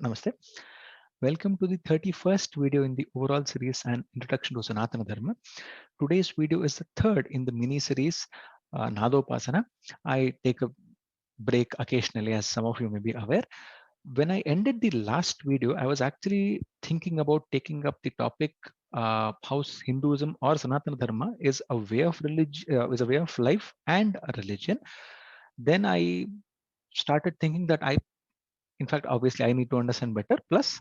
Namaste. Welcome to the 31st video in the overall series and introduction to Sanatana Dharma. Today's video is the third in the mini series Nadopasana. I take a break occasionally, as some of you may be aware. When I ended the last video, I was actually thinking about taking up the topic how Hinduism or Sanatana Dharma is a way of is a way of life and a religion. Then I started thinking that in fact, obviously, I need to understand better. Plus,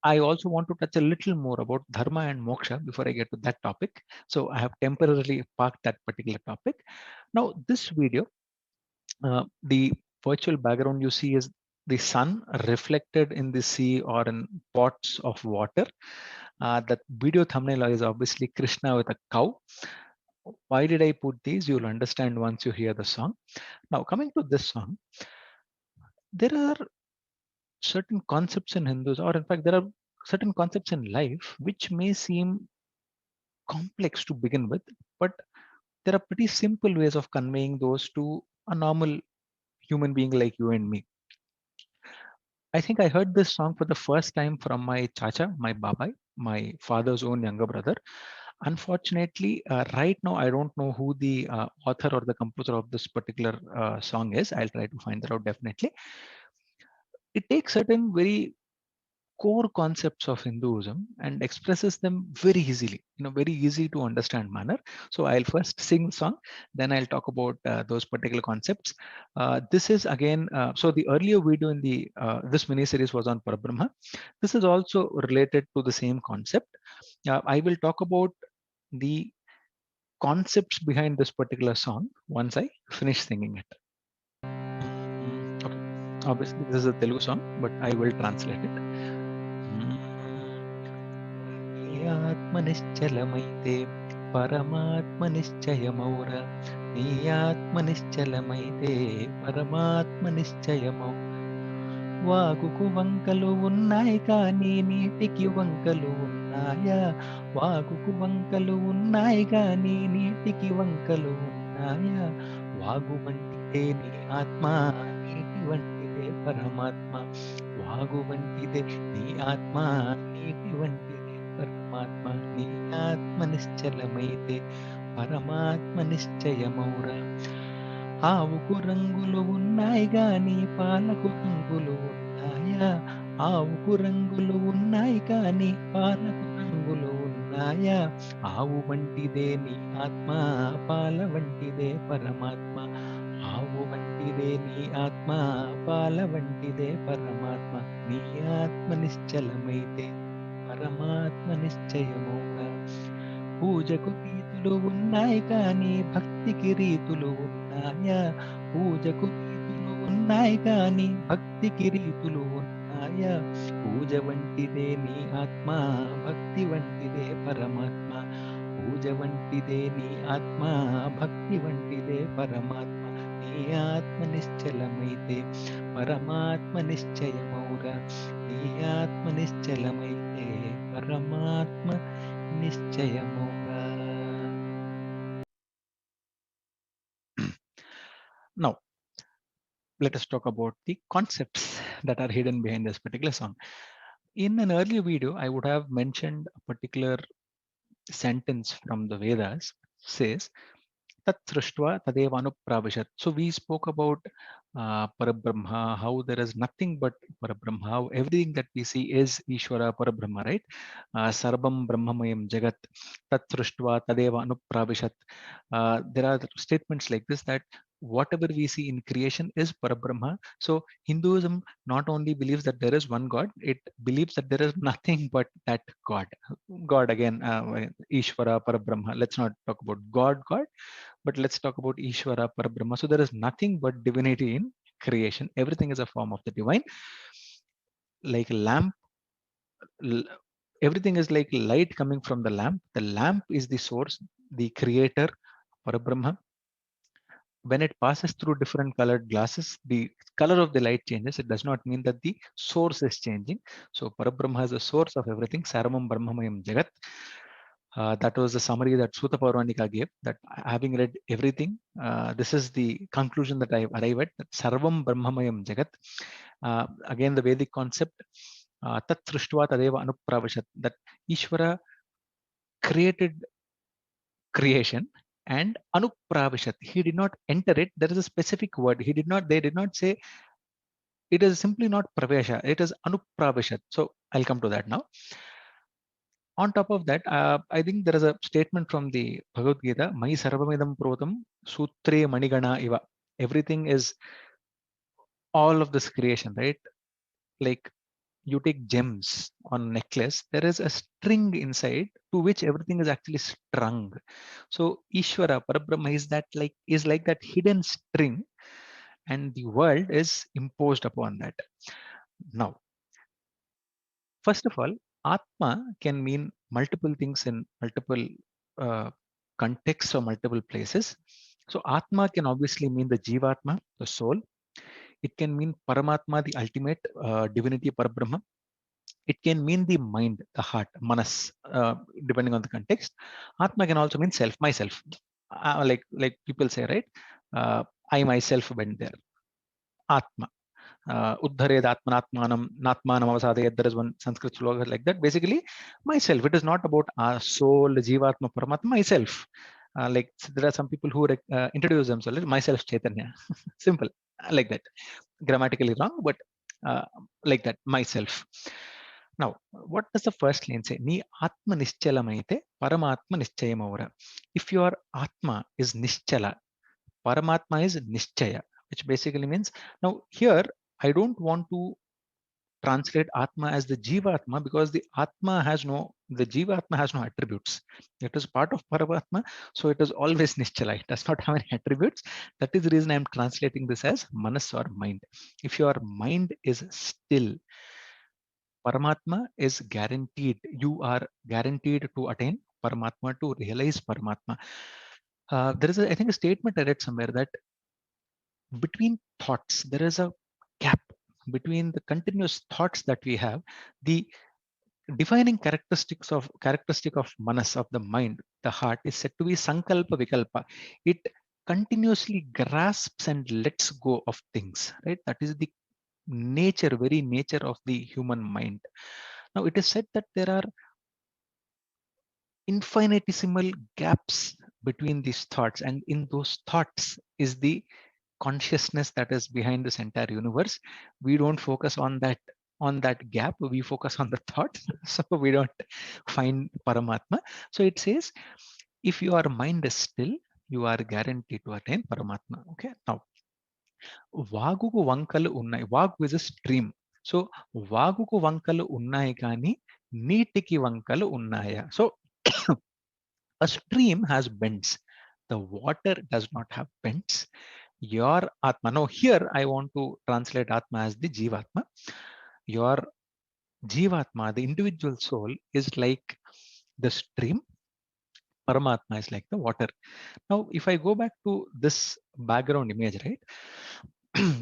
I also want to touch a little more about dharma and moksha before I get to that topic. So I have temporarily parked that particular topic. Now, this video, the virtual background you see is the sun reflected in the sea or in pots of water. That video thumbnail is obviously Krishna with a cow. Why did I put these? You'll understand once you hear the song. Now, coming to this song, there are certain concepts in Hindus, or in fact, there are certain concepts in life which may seem complex to begin with, but there are pretty simple ways of conveying those to a normal human being like you and me. I think I heard this song for the first time from my chacha, my babai, my father's own younger brother. Unfortunately, right now I don't know who the author or the composer of this particular song is. I'll try to find that out definitely. It takes certain very core concepts of Hinduism and expresses them very easily, very easy to understand manner. So I'll first sing the song, then I'll talk about those particular concepts. This is again, so the earlier video in the this mini series was on Parabrahma. This is also related to the same concept. I will talk about the concepts behind this particular song once I finish singing it. Okay. Obviously, this is a Telugu song, but I will translate it. నీ ఆత్మ నిశ్చలమైతే పరమాత్మ నిశ్చయమౌర నీ ఆత్మ నిశ్చలమైతే పరమాత్మ నిశ్చయమౌ వాగుకు వంకలు ఉన్నాయి కానీ నీటికి వంకలు ఉన్నాయా వాగుకు వంకలు ఉన్నాయి కానీ నీటికి వంకలు ఉన్నాయా వాగు వంటిదే నీ ఆత్మ నీటి వంటిదే పరమాత్మ వాగు వంటిదే నీ ఆత్మ నీటి వంటిదే పరమాత్మ నీ ఆత్మ నిశ్చలమైతే పరమాత్మ నిశ్చయమౌరా ఆవుకు రంగులు ఉన్నాయి గాని పాలకు రంగులు ఉన్నాయా ఆవుకు రంగులు ఉన్నాయి కానీ పాలకు రంగులు ఉన్నాయా ఆవు వంటిదే నీ ఆత్మ పాల వంటిదే పరమాత్మ ఆవు వంటిదే నీ ఆత్మ పాల వంటిదే పరమాత్మ నీ ఆత్మ నిశ్చలమైతే పరమాత్మ నిశ్చయమౌగా పూజకు రీతులు ఉన్నాయి కానీ భక్తికి రీతులు ఉన్నాయా పూజకు రీతులు ఉన్నాయి కానీ భక్తికి రీతులు ఉన్నాయా పూజ వంటిదే నీ ఆత్మ భక్తి వంటిదే పరమాత్మ పూజ వంటిదే నీ ఆత్మ భక్తి వంటిదే పరమాత్మ నీ ఆత్మ నిశ్చలమైతే పరమాత్మ నిశ్చయమౌరా నీ ఆత్మ నిశ్చలమైతే పరమాత్మ నిశ్చయముగా. Now, let us talk about the concepts that are hidden behind this particular song. In an earlier video, I would have mentioned a particular sentence from the Vedas says, Tat Srishtva Tadevanupravishat. So we spoke about Parabrahma, how there is nothing but Parabrahma, how everything that we see is Ishvara Parabrahma, right? Sarvam Brahmamayam Jagat, Tat Srishtva Tadeva Anupravishat. There are statements like this that whatever we see in creation is Parabrahma. So Hinduism not only believes that there is one God, it believes that there is nothing but that God. God again, Ishvara Parabrahma. Let's not talk about God, but let's talk about Ishvara Parabrahma. So there is nothing but divinity in creation. Everything is a form of the divine. Like a lamp, everything is like light coming from the lamp. The lamp is the source, the creator, Parabrahma. When it passes through different colored glasses, the color of the light changes. It does not mean that the source is changing. So Parabrahma is the source of everything. Sarvam Brahmamayam Jagat. That was the summary that Sutta Pauranika gave. That having read everything, this is the conclusion that I arrive at. That Sarvam Brahmamayam Jagat. Again, the Vedic concept, tat srishtva tadeva anupravashat, that Ishvara created creation and anupravishat. He did not enter it. There is a specific word. They did not say, it is simply not pravesha. It is anupravishat. So I'll come to that now. On top of that, I think there is a statement from the Bhagavad Gita, Mai sarvamidam protam sutre manigana iva. Everything is all of this creation, right? Like you take gems on necklace, there is a string inside to which everything is actually strung. So Ishvara, Parabrahma is like that hidden string, and the world is imposed upon that. Now, first of all, Atma can mean multiple things in multiple uh, contexts or multiple places. So Atma can obviously mean the Jivatma, the soul. It can mean Paramatma, the ultimate divinity, Parabrahma. It can mean the mind, the heart, manas, depending on the context. Atma can also mean self, myself. Like people say, right? I myself went there. Atma. Uddhared atmanatmanam natmanam avasade. There is one Sanskrit slogan like that. Basically, myself. It is not about our soul, jivatma, paramatma, myself. Like there are some people who introduce themselves, myself Chaitanya. Simple, like that. Grammatically wrong, but like that, myself. Now, what does the first line say? Ni atma nischalamaite paramatma nischayamavara. If your atma is nischala, paramatma is nischaya, which basically means, now here I don't want to translate atma as the jivatma, because the jivatma has no attributes. It is part of paramatma, so it is always nischala. It does not have any attributes. That is the reason I am translating this as manas or mind. If your mind is still, Paramatma is guaranteed. You are guaranteed to attain Paramatma, to realize Paramatma. There is, I think, a statement I read somewhere that between thoughts, there is a gap between the continuous thoughts that we have. The defining characteristic of manas, of the mind, the heart, is said to be sankalpa vikalpa. It continuously grasps and lets go of things, right? That is the very nature of the human mind. Now, it is said that there are infinitesimal gaps between these thoughts, and in those thoughts is the consciousness that is behind this entire universe. We don't focus on that gap, we focus on the thought. So we don't find Paramatma. So it says, if your mind is still, you are guaranteed to attain Paramatma. Okay, now వాగుకు వంకలు ఉన్నాయి. వాగు is a stream. So వాగుకు వంకలు ఉన్నాయి కానీ నీటికి వంకలు ఉన్నాయా? So a stream has bends. The water does not have bends. Your Atma. Now here I want to translate Atma as the Jivatma. Your Jivatma, the individual soul, is like the stream. Paramatma is like the water. Now, if I go back to this background image, right?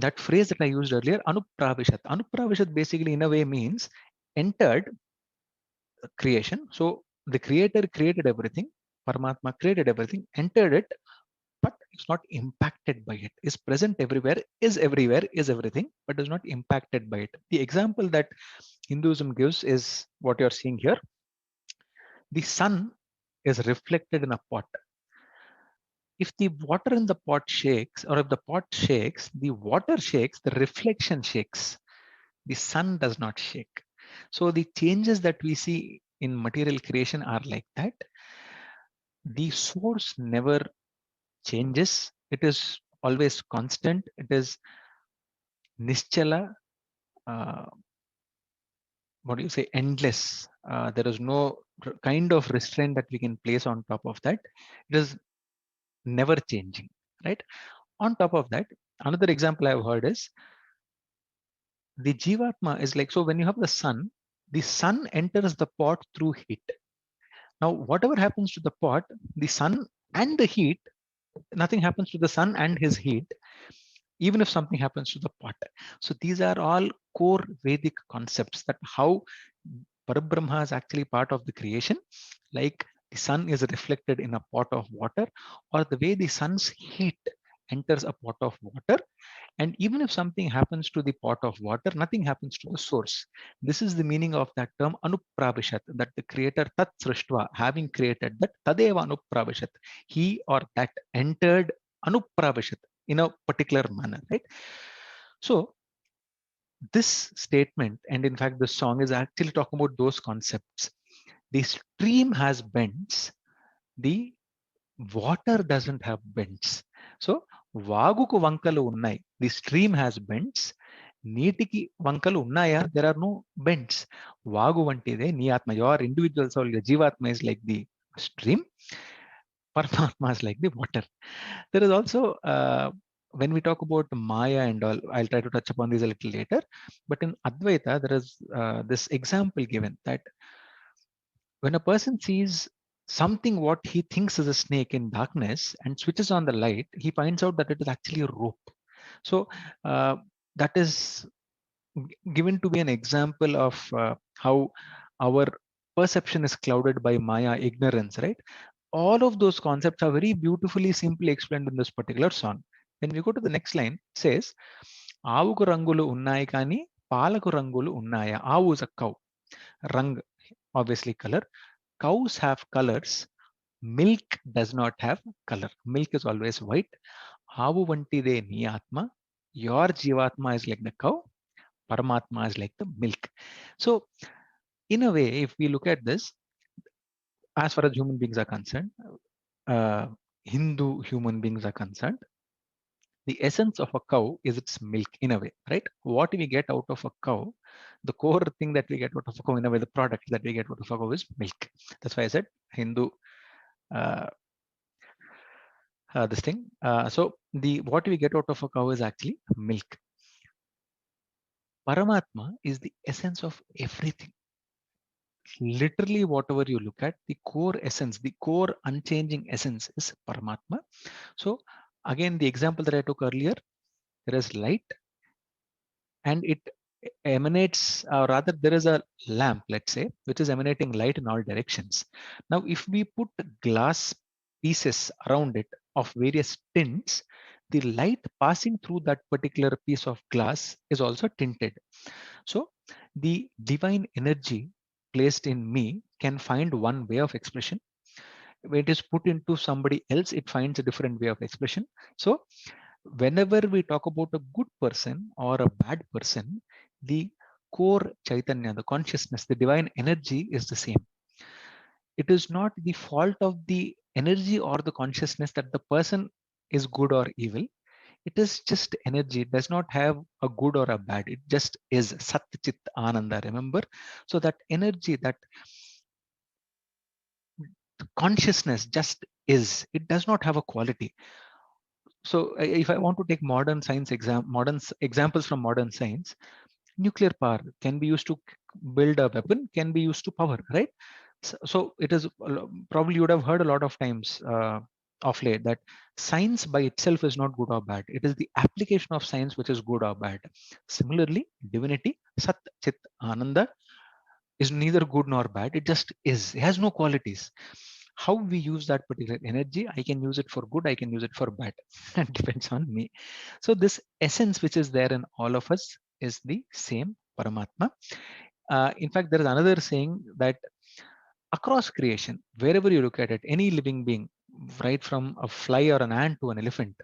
That phrase that I used earlier, Anupravishat. Anupravishat basically in a way means entered creation. So the creator created everything. Paramatma created everything, entered it, but it's not impacted by it. Is present everywhere, is everything, but is not impacted by it. The example that Hinduism gives is what you're seeing here. The sun is reflected in a pot. If the water in the pot shakes, or if the pot shakes, the water shakes, the reflection shakes. The sun does not shake. So the changes that we see in material creation are like that. The source never changes. It is always constant. It is nischala. Uh, what do you say? Endless. There is no kind of restraint that we can place on top of that. It is never changing, right? On top of that, another example I've heard is the Jivatma is like, so when you have the sun enters the pot through heat. Now, whatever happens to the pot, the sun and the heat, nothing happens to the sun and his heat, even if something happens to the pot. So these are all core Vedic concepts, that how Parabrahma is actually part of the creation, like the sun is reflected in a pot of water, or the way the sun's heat enters a pot of water, And even if something happens to the pot of water, nothing happens to the source. This is the meaning of that term anupravishat, that the creator tat srishtva, having created that, tadeva anupravishat, he or that entered anupravishat in a particular manner, right? So this statement, and in fact the song, is actually talking about those concepts. The stream has bends, the water doesn't have bends. So వాగుకు వంకలు ఉన్నాయి, the stream has bends. నీటికి వంకలు ఉన్నాయా? There are no bends. వాగు వంటిదే నీ ఆత్మ. Your individual soul, జీవాత్మ is like the stream, Paramatma is like the water. There is also when we talk about Maya and all, I'll try to touch upon these a little later. But in Advaita, there is this example given that when a person sees something what he thinks is a snake in darkness and switches on the light, he finds out that it is actually a rope. So that is given to be an example of how our perception is clouded by Maya, ignorance, right? All of those concepts are very beautifully, simply explained in this particular song. When we go to the next line, it says, ఆవుకు రంగులు ఉన్నాయి కానీ పాలకు రంగులు ఉన్నాయా? ఆవు is a cow. Rang, obviously color. Cows have colors. Milk does not have color. Milk is always white. Avu vantide nee atma. Your jivatma is like the cow. Paramatma is like the milk. So, in a way, if we look at this, as far as human beings are concerned, Hindu human beings are concerned, the essence of a cow is its milk in a way, right? What we get out of a cow, the core thing that we get out of a cow, in a way, the product that we get out of a cow is milk. That's why I said Hindu. Uh, this thing. So the what we get out of a cow is actually milk. Paramatma is the essence of everything. Literally, whatever you look at, the core essence, the core unchanging essence is Paramatma. So again, the example that I took earlier, there is light and it emanates, or rather there is a lamp, let's say, which is emanating light in all directions. Now, if we put glass pieces around it of various tints, the light passing through that particular piece of glass is also tinted. So the divine energy placed in me can find one way of expression. When it is put into somebody else, it finds a different way of expression. So whenever we talk about a good person or a bad person, the core Chaitanya, the consciousness, the divine energy is the same. It is not the fault of the energy or the consciousness that the person is good or evil. It is just energy. It does not have a good or a bad. It just is Sat Chit Ananda. Remember? So that energy, that consciousness just is. It does not have a quality. So if I want to take modern science examples from modern science, nuclear power can be used to build a weapon, can be used to power, right? So it is probably you would have heard a lot of times of late that science by itself is not good or bad. It is the application of science which is good or bad. Similarly, divinity, Sat Chit Ananda, is neither good nor bad. It just is. It has no qualities. How we use that particular energy, I can use it for good, I can use it for bad. It depends on me. So this essence which is there in all of us is the same Paramatma. In fact, there is another saying that across creation, wherever you look at it, any living being, right from a fly or an ant to an elephant,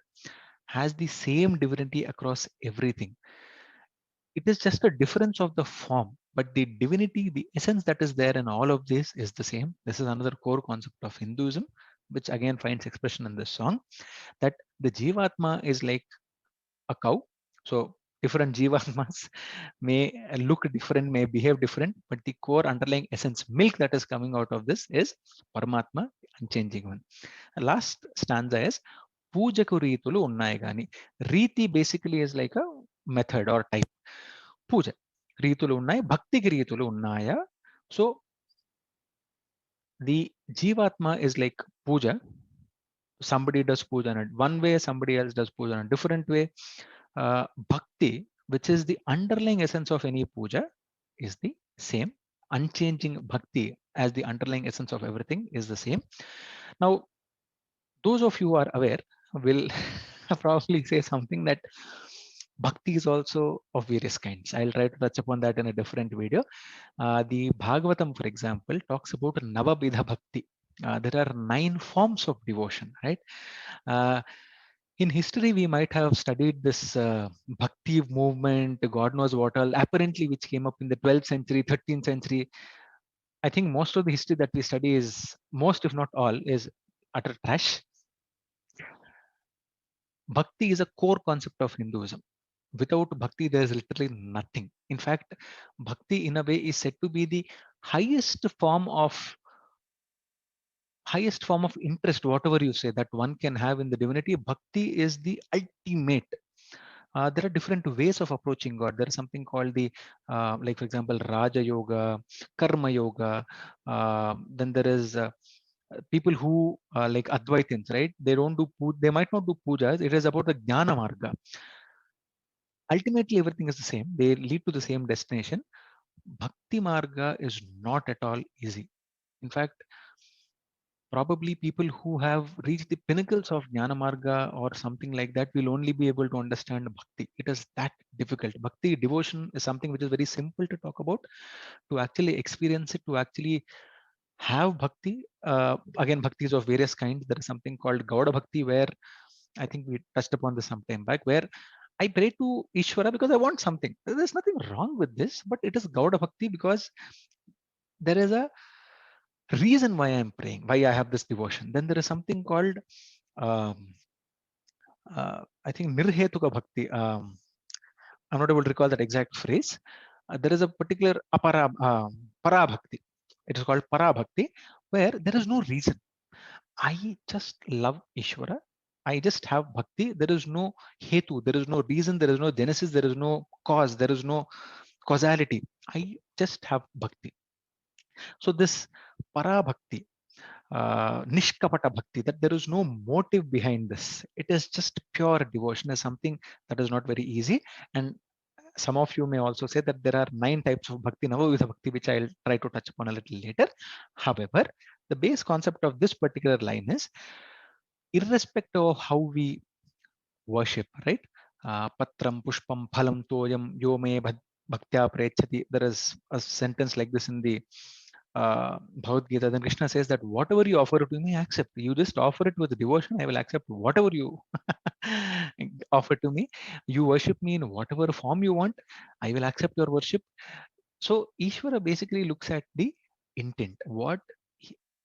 has the same divinity across everything. It is just a difference of the form, but the divinity, the essence that is there in all of this is the same. This is another core concept of Hinduism, which again finds expression in this song, that the Jivatma is like a cow. So different Jivatmas may look different, may behave different, but the core underlying essence, milk that is coming out of this is Paramatma, unchanging one. The last stanza is పూజకు రీతులు ఉన్నాయి కానీ. Riti basically is like a method or type. పూజ రీతులు ఉన్నాయి, భక్తికి రీతులు ఉన్నాయా? So the Jivatma is like puja. Somebody does puja in one way, somebody else does puja in a different way. Bhakti, which is the underlying essence of any puja, is the same. Unchanging bhakti as the underlying essence of everything is the same. Now, those of you who are aware will probably say something that Bhakti is also of various kinds. I'll try to touch upon that in a different video. The Bhagavatam, for example, talks about Navabidha Bhakti. There are 9 forms of devotion, right? Uh, in history, we might have studied this Bhakti movement, God knows what all, apparently which came up in the 12th century, 13th century. I think most of the history that we study is, most if not all, is utter trash. Bhakti is a core concept of Hinduism. Without bhakti, there is literally nothing. In fact, bhakti in a way is said to be the highest form of interest, whatever you say, that one can have in the divinity. Bhakti is the ultimate. There are different ways of approaching God. There is something called the, like for example, Raja Yoga, Karma Yoga. Then there is people who like Advaitins, right? They don't do they might not do pujas. It is about the Jnana Marga. Ultimately, everything is the same. They lead to the same destination. Bhakti Marga is not at all easy. In fact, probably people who have reached the pinnacles of Jnana Marga or something like that will only be able to understand Bhakti. It is that difficult. Bhakti devotion is something which is very simple to talk about, to actually experience it, to actually have Bhakti. Again, Bhakti is of various kinds. There is something called Gauda Bhakti, where I think we touched upon this some time back, where I pray to Ishvara because I want something. There's nothing wrong with this, but it is Gauda Bhakti because there is a reason why I'm praying, why I have this devotion. Then there is something called, um, I think, Nirhetuka Bhakti. I'm not able to recall that exact phrase. There is a particular para bhakti. It is called para bhakti, where there is no reason. I just love Ishvara. I just have bhakti. There is no hetu. There is no reason. There is no genesis. There is no cause. There is no causality. I just have bhakti. So this para bhakti, nishkapata bhakti, that there is no motive behind this. It is just pure devotion, is something that is not very easy. And some of you may also say that there are 9 types of bhakti, Navavidha bhakti, which I'll try to touch upon a little later. However, the base concept of this particular line is, irrespective of how we worship, right? Patram, pushpam, phalam, toyam, yo me bhaktya prechati. There is a sentence like this in the Bhagavad Gita. Then Krishna says that whatever you offer to me, I accept. You just offer it with devotion, I will accept whatever you offer to me. You worship me in whatever form you want, I will accept your worship. So Ishvara basically looks at the intent. What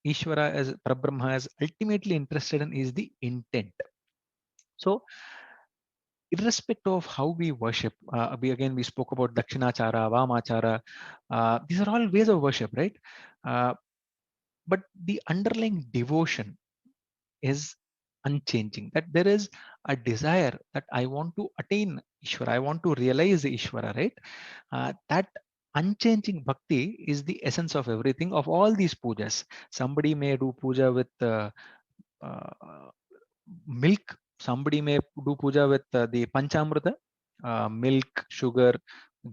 Ishvara as Parabrahma is ultimately interested in is the intent. So irrespective of how we worship, we spoke about Dakshinachara, Vamachara. These are all ways of worship, right? Uh, but the underlying devotion is unchanging. That there is a desire that I want to attain Ishvara, I want to realize Ishvara, right? That unchanging bhakti is the essence of everything, of all these pujas. Somebody may do puja with uh, milk. Somebody may do puja with the panchamrita, milk, sugar,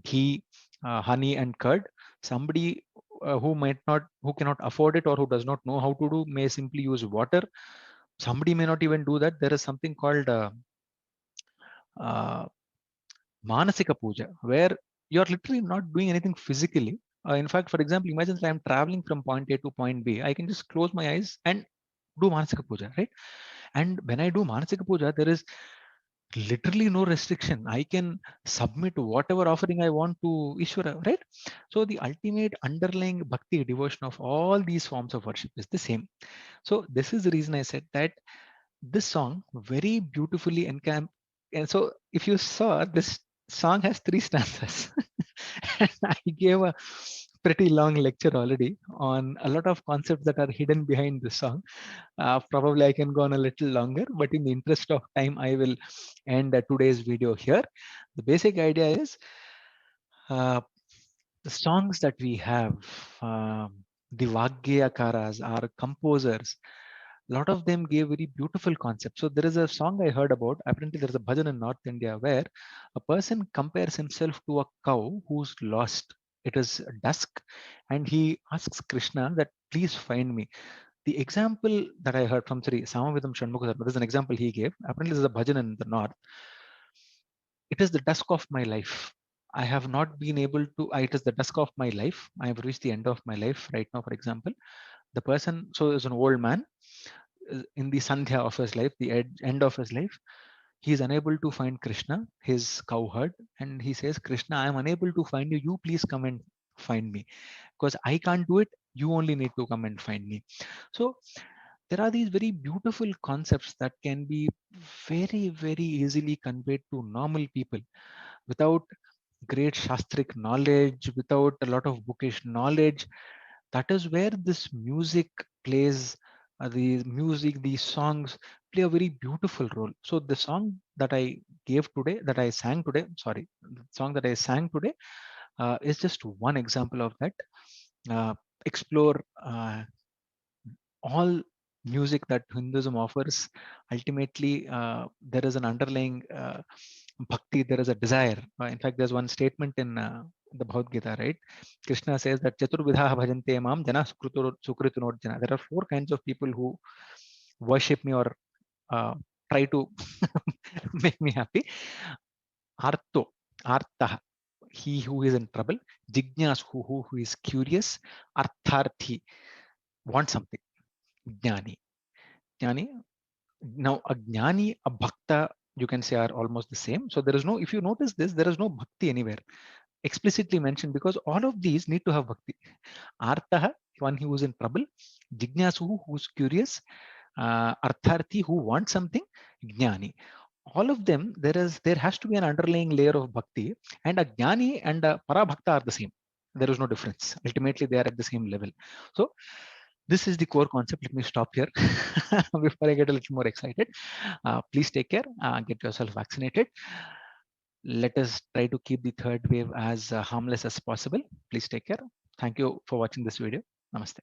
ghee, honey, and curd. Somebody who cannot afford it or who does not know how to do, may simply use water. Somebody may not even do that. There is something called uh, manasika puja, where you are literally not doing anything physically. In fact, for example, imagine that I am traveling from point A to point B. I can just close my eyes and do manasika puja, right? And when I do manasika puja, there is literally no restriction. I can submit whatever offering I want to Ishvara, right? So the ultimate underlying bhakti, devotion of all these forms of worship is the same. So this is the reason I said that this song very beautifully encamp. And so if you saw, this song has 3 stanzas. And I gave a pretty long lecture already on a lot of concepts that are hidden behind this song. Probably I can go on a little longer, but in the interest of time, I will end today's video here. The basic idea is, uh, the songs that we have, the Vagyakaras, our composers, a lot of them gave very beautiful concepts. So there is a song I heard about. Apparently, there's a bhajan in North India where a person compares himself to a cow who's lost. It is dusk, and he asks Krishna that please find me. The example that I heard from Sri Samavidam Shanmukha, this is an example he gave. Apparently, there's a bhajan in the north. it is the dusk of my life. I have not been able to, it is the dusk of my life. I have reached the end of my life right now, for example. The person, so is an old man in the Sandhya of his life, the end of his life. He is unable to find Krishna, his cowherd, and he says, Krishna, I am unable to find you. You please come and find me because I can't do it. You only need to come and find me. So there are these very beautiful concepts that can be very, very easily conveyed to normal people without great shastric knowledge, without a lot of bookish knowledge. That is where this music plays. The music, these songs play a very beautiful role. So the song that I gave today, that I sang today, sorry, the song that I sang today is just one example of that. Explore all music that Hinduism offers. Ultimately, there is an underlying bhakti, there is a desire. In fact, there's one statement in the Bhagavad Gita, right? Krishna says that Chaturvidha bhajante mam jana sukritunodjana. There are four kinds of people who worship me or try to make me happy. Arto, artah, he who is in trouble. Jignyas, who is curious. Artharthi, want something. Jnani. Jnani. Now, a jnani, a bhakta, you can say are almost the same. So there is no, if you notice this, there is no bhakti anywhere explicitly mentioned because all of these need to have bhakti. Artaha, one who is in trouble. Jignasu, who's curious. Artharthi, who wants something. Jnani. All of them, there has to be an underlying layer of bhakti, and a jnani and a parabhakta are the same. There is no difference. Ultimately, they are at the same level. So this is the core concept. Let me stop here before I get a little more excited. Please take care. Get yourself vaccinated. Let us try to keep the third wave as harmless as possible. Please take care. Thank you for watching this video. Namaste.